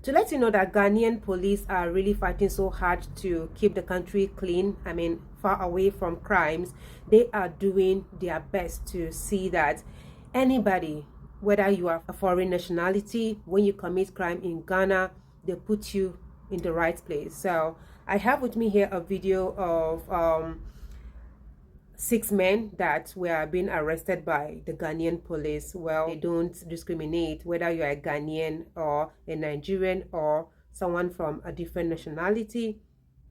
To let you know that Ghanaian police are really fighting so hard to keep the country clean, I mean, far away from crimes. They are doing their best to see that anybody, whether you are a foreign nationality, when you commit crime in Ghana, they put you in the right place. So I have with me here a video of 6 men that were being arrested by the Ghanaian police. Well, they don't discriminate whether you're a Ghanaian or a Nigerian or someone from a different nationality.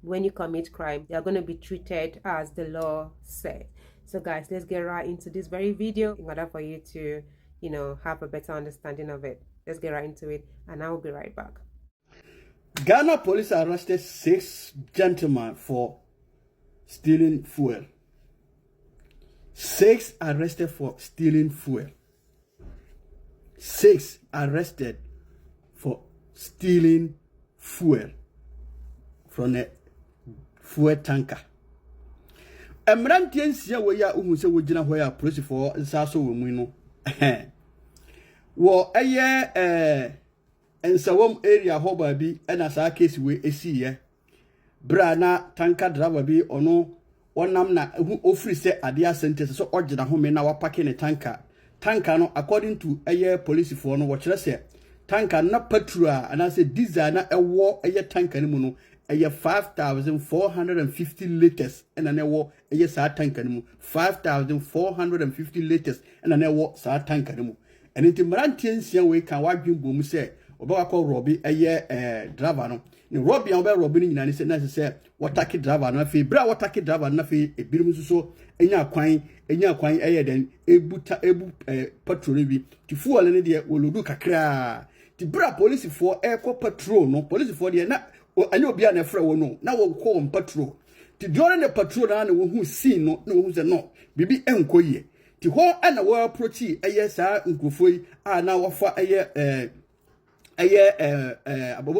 When you commit crime, you're going to be treated as the law said. So guys, let's get right into this very video in order for you to, have a better understanding of it. Let's get right into it, and I will be right back. Ghana police arrested 6 gentlemen for stealing fuel. 6 arrested for stealing fuel. 6 arrested for stealing fuel from a fuel tanker. Emrantian sia we ya uhu se wogina ho ya police for nsaso we mu no. Wo ensawom area ho ba bi na sa case we esiye. Bra na tanker driver bi ono onam na ofri se adia sentence so ogina ho me na wa park ne tanker no according to police for no wo kire se tanker na petrol ana se diesel na ewo tanker ni mu no 5,450 liters and an ewo sa tanker ni mu 5,450 liters and an ewo sa tanker ni mu and it marantian sia we kan wadwen bom se oba call Robbie driver no ni Robbie an oba Robbie ni nyina ni se na se wataki driver no afi bra wataki driver no afi ebirum so enya kwan den ebu patrol bi ti fuel ne de wolodu kakra ti bra police for patrol no police for de na anya obi na frɛ wo no na wo ko patrol ti during the patrol na wo hu scene no na wo hu se no bibi enkoyie ti ho na wo approach saa nkofo yi na wo fa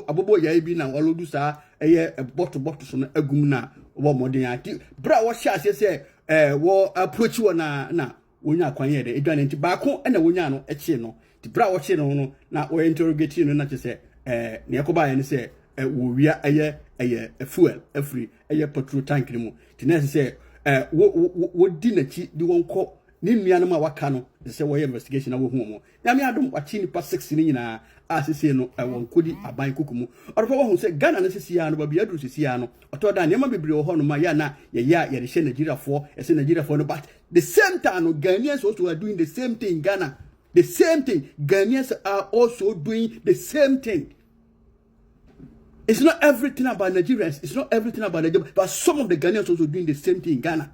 abobo ya bi na walodu saa bottle so na agum na wo modern ati bra wo sha se wo approach wo na wonya kwan ye de edwane nti ba ko na wonya no eche no ti bra wo che no na wo interrogate no na che se ne yakoba ye ne se wo wia fuel free petrol tank ni mu ti na se wo di na chi di won ko ni nnuano ma waka no se wo investigation na wo hu mo na me adom wachi ni pa 6 ni nyina asese no won kodi aban kukumu orofo wo hu se Ghana na sisi ya no ba bia duru sisi ya no otoda ne ma bebre wo ho no ma ya na ya de she Nigeria for no but the same time no Ghanaians also are doing the same thing in Ghana. The same thing. Ghanaians are also doing the same thing. It's not everything about Nigerians. It's not everything about Nigeria. But some of the Ghanaians also doing the same thing in Ghana.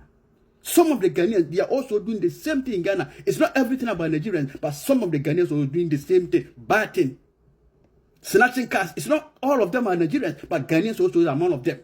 Some of the Ghanaians, they are also doing the same thing in Ghana. It's not everything about Nigerians, but some of the Ghanaians also doing the same thing. Batting. Snatching cars. It's not all of them are Nigerians, but Ghanaians also are one of them.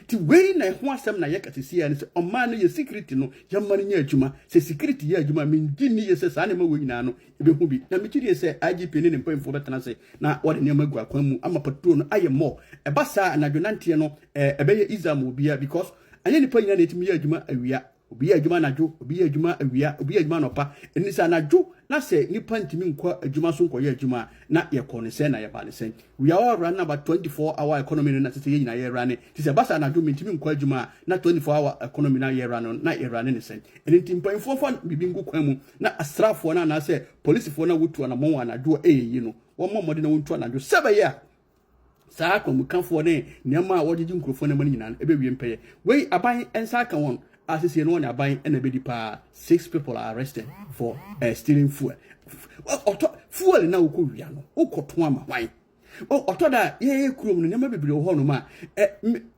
The way na ho asem na yekati sia ne se o man no ye security no ye man nya adwuma se security ye adwuma min di ni ye se sa ne ma we nyina no ebe hu bi na me kiri se IGP ne mpamfo betana se na wode ne magu akwan mu ama patrol no aye mo e ba sa na dwonante no ebe ye izam obia because anya nipa nyina na etimi ye adwuma awia obi ye adwuma na dwo obi ye adwuma awia obi ye adwuma no pa enisa na dwo na se nipa ntimi nkwa adwuma so nkwa ye adwuma na ye ko ne se na ye ba ne se we are all running about 24-hour economy na se ye nyina ye run ti se basa na dwo ntimi nkwa adwuma na 24-hour economy na ye run na ye run ne se enti mpanfo fa bibi ngu kwan mu na asrafo na se police fo na wotu na monwa na dwo yi no wo momode na wotu na dwo sebe ye saa ko mukanfo ne nema a wogigi nkrofo na mani nyina ebe wie mpeye we aban ensa ka won asisi no na aban na be dipa 6 people are arrested for stealing fuel. Fuel na uko wia no ukoto ama wan oto da ye kurom no nyama bebre ho no ma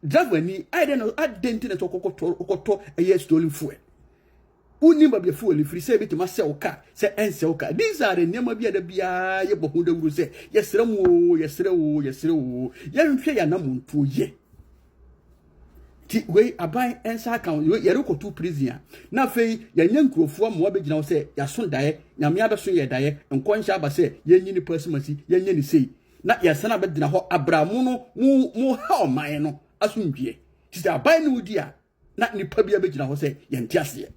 driver ni identity na to kokoto stolen fuel uni ba be fuel free say bitima sell car say ensell car these are the nyama bia da bia ye bohu da wuru say yesere wo ye nhwe ya na muntu ye ti we aban ensa kan ye rekoto prison na fei ya nyankrofo mo abegina wo say ya so dae nyame abeso ye dae nkonsha ba say ye nyini personasi ye nyini sei na ya sana bedina ho abramu no mu ha oman no asundwie ti say aban no di a na nipa bia begina ho say ye ntiase.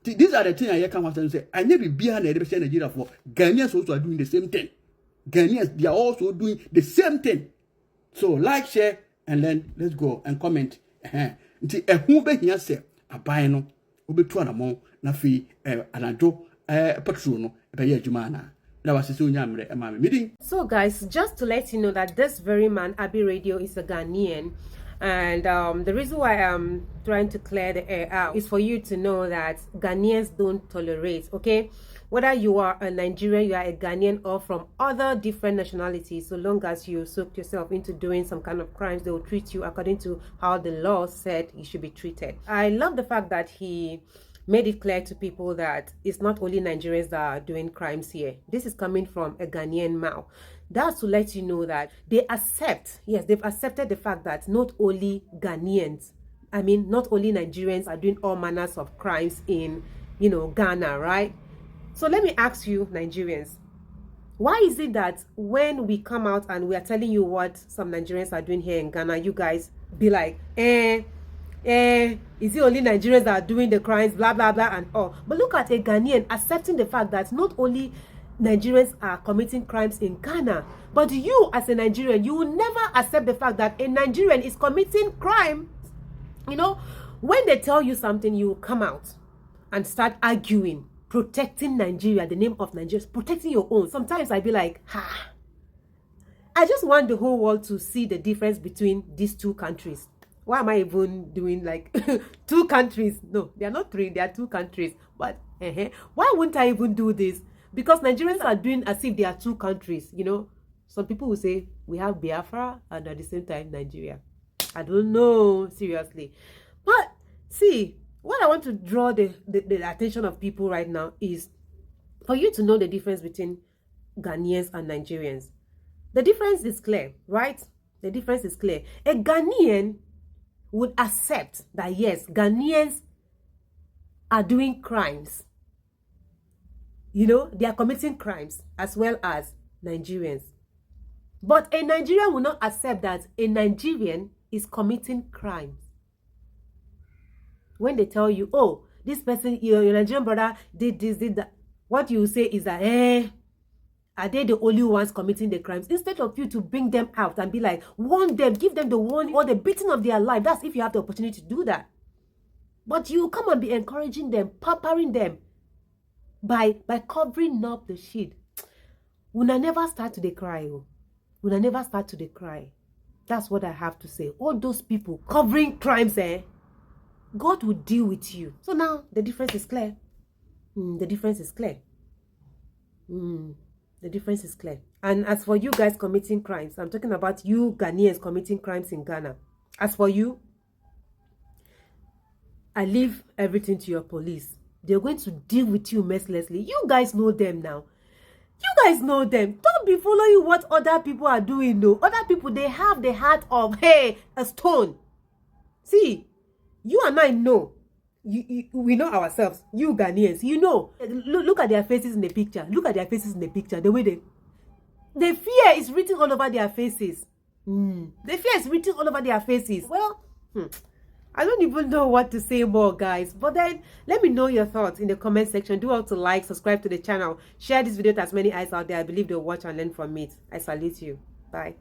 These are the things I come and say. I never be here in Nigeria for Ghanaians also are doing the same thing. Ghanaians, they are also doing the same thing. So like, share, and then let's go and comment. Nti ehu be hia se aban no obetu anamon na fi anajo patrol no be ye adwuma na. So guys, just to let you know that this very man, Abi Radio, is a Ghanaian. And the reason why I'm trying to clear the air out is for you to know that Ghanaians don't tolerate, okay? Whether you are a Nigerian, you are a Ghanaian, or from other different nationalities, so long as you soak yourself into doing some kind of crimes, they will treat you according to how the law said you should be treated. I love the fact that he made it clear to people that it's not only Nigerians that are doing crimes here. This is coming from a Ghanaian mouth. That's to let you know that they accept, yes, they've accepted the fact that not only Ghanaians, not only Nigerians are doing all manners of crimes in, Ghana, right? So let me ask you, Nigerians, why is it that when we come out and we are telling you what some Nigerians are doing here in Ghana, you guys be like, is it only Nigerians that are doing the crimes, blah, blah, blah, and all? But look at a Ghanaian accepting the fact that not only Nigerians are committing crimes in Ghana, but you as a Nigerian, you will never accept the fact that a Nigerian is committing crime. When they tell you something, you come out and start arguing, protecting Nigeria, the name of Nigeria, protecting your own. Sometimes I be like, I just want the whole world to see the difference between these two countries. Why am I even doing like 2 countries? No, they are not 3, they are 2 countries. But why wouldn't I even do this? Because Nigerians are doing as if they are 2 countries, Some people will say we have Biafra and at the same time Nigeria. I don't know, seriously. But see, what I want to draw the attention of people right now is for you to know the difference between Ghanaians and Nigerians. The difference is clear, right? The difference is clear. A Ghanaian would accept that yes, Ghanaians are doing crimes. They are committing crimes as well as Nigerians. But a Nigerian will not accept that a Nigerian is committing crimes. When they tell you, oh, this person, your Nigerian brother did this, did that, what you say is that, are they the only ones committing the crimes? Instead of you to bring them out and be like, warn them, give them the warning or the beating of their life. That's if you have the opportunity to do that. But you come and be encouraging them, pampering them by covering up the shit. Una never start to cry. Una never start to cry. That's what I have to say. All those people covering crimes, God will deal with you. So now the difference is clear. The difference is clear. The difference is clear. And as for you guys committing crimes, I'm talking about you Ghanaians committing crimes in Ghana. As for you, I leave everything to your police. They're going to deal with you mercilessly. You guys know them now. You guys know them. Don't be following what other people are doing, though. Other people, they have the heart of, a stone. See, you and I know. We know ourselves. You Ghanaians, Look at their faces in the picture. Look at their faces in the picture. The way the fear is written all over their faces. The fear is written all over their faces. Well, I don't even know what to say more, guys. But then, let me know your thoughts in the comment section. Do also like, subscribe to the channel. Share this video to as many eyes out there. I believe they'll watch and learn from it. I salute you. Bye.